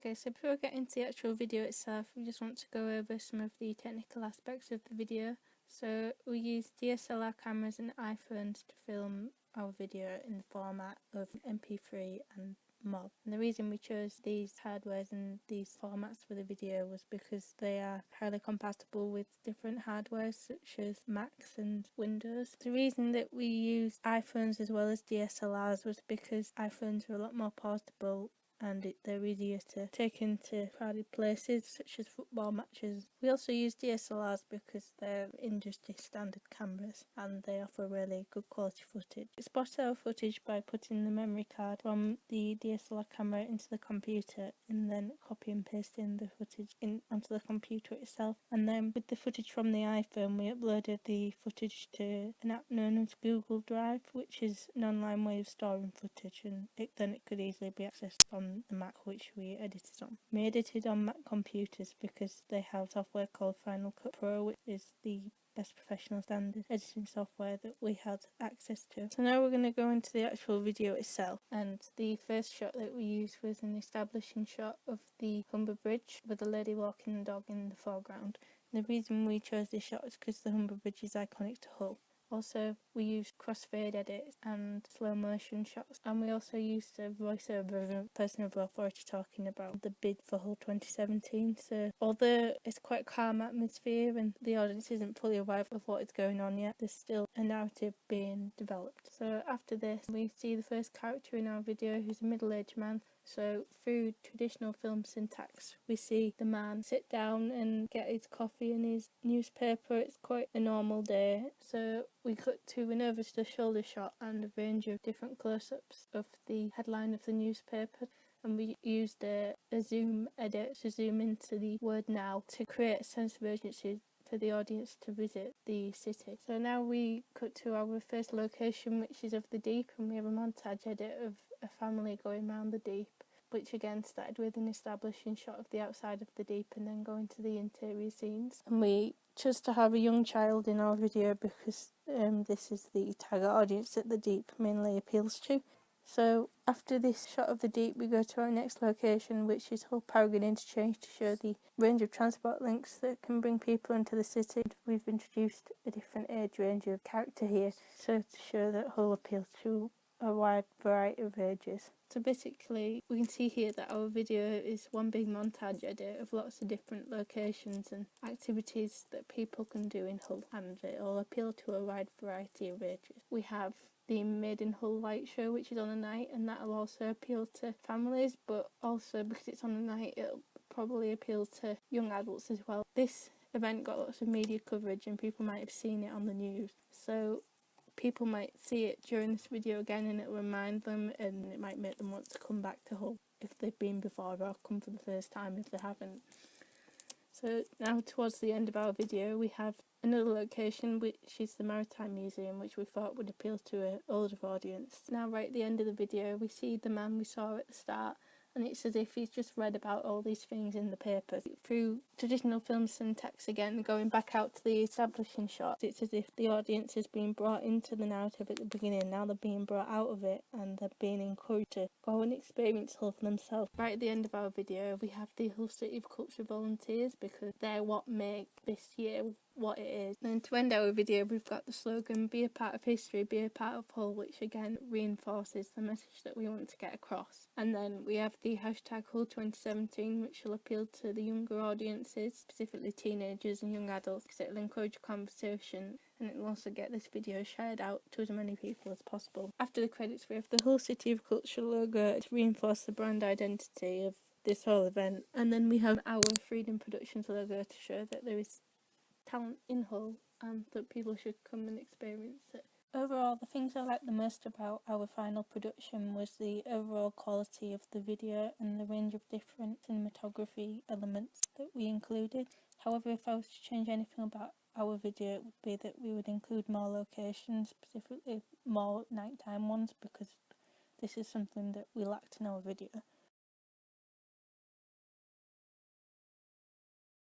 Okay, so before we get into the actual video itself, we just want to go over some of the technical aspects of the video. So we use DSLR cameras and iPhones to film our video in the format of MP3 and MOV. And the reason we chose these hardwares and these formats for the video was because they are highly compatible with different hardwares such as Macs and Windows. The reason that we use iPhones as well as DSLRs was because iPhones are a lot more portable and they're easier to take into crowded places such as football matches. We also use DSLRs because they're industry standard cameras and they offer really good quality footage. We spot our footage by putting the memory card from the DSLR camera into the computer and then copy and pasting the footage onto the computer itself. And then with the footage from the iPhone, we uploaded the footage to an app known as Google Drive, which is an online way of storing footage, and then it could easily be accessed on the Mac which we edited on. We edited on Mac computers because they have software called Final Cut Pro, which is the best professional standard editing software that we had access to. So now we're going to go into the actual video itself, and the first shot that we used was an establishing shot of the Humber Bridge with a lady walking the dog in the foreground. And the reason we chose this shot is because the Humber Bridge is iconic to Hull. Also, we used crossfade edits and slow motion shots, and we also used a voiceover of a person of authority talking about the bid for Hull 2017. So although it's quite a calm atmosphere and the audience isn't fully aware of what is going on yet, there's still a narrative being developed. So after this, we see the first character in our video, who's a middle-aged man. So through traditional film syntax, we see the man sit down and get his coffee and his newspaper. It's quite a normal day. So we cut to an over the shoulder shot and a range of different close-ups of the headline of the newspaper. And we used a zoom edit to zoom into the word now to create a sense of urgency for the audience to visit the city. So now we cut to our first location, which is of the Deep, and we have a montage edit of a family going round the Deep, which again started with an establishing shot of the outside of the Deep and then going to the interior scenes. And we chose to have a young child in our video because this is the target audience that the Deep mainly appeals to. So after this shot of the Deep, we go to our next location, which is Hull Paragon Interchange, to show the range of transport links that can bring people into the city. We've introduced a different age range of character here, so to show that Hull appeals to a wide variety of ages. So basically, we can see here that our video is one big montage edit of lots of different locations and activities that people can do in Hull, and it all appeal to a wide variety of ages. We have the Made in Hull light show, which is on a night, and that'll also appeal to families, but also because it's on a night, it'll probably appeal to young adults as well. This event got lots of media coverage and people might have seen it on the news, so people might see it during this video again and it'll remind them, and it might make them want to come back to Hull if they've been before, or come for the first time if they haven't. So now towards the end of our video, we have another location, which is the Maritime Museum, which we thought would appeal to an older audience. Now right at the end of the video, we see the man we saw at the start, and it's as if he's just read about all these things in the paper. Through traditional film syntax again, going back out to the establishing shots, it's as if the audience has been brought into the narrative at the beginning, now they're being brought out of it and they're being encouraged to go and experience Hull for themselves. Right at the end of our video, we have the Hull City of Culture volunteers, because they're what make this year what it is. And to end our video, we've got the slogan, "Be a part of history, be a part of Hull," which again reinforces the message that we want to get across. And then we have the hashtag Hull 2017, which will appeal to the younger audiences, specifically teenagers and young adults, because it'll encourage conversation and it'll also get this video shared out to as many people as possible. After the credits, we have the Hull City of Culture logo to reinforce the brand identity of this whole event, and then we have our Freedom Productions logo to show that there is talent in Hull and that people should come and experience it. Overall, the things I liked the most about our final production was the overall quality of the video and the range of different cinematography elements that we included. However, if I was to change anything about our video, it would be that we would include more locations, specifically more nighttime ones, because this is something that we lacked in our video.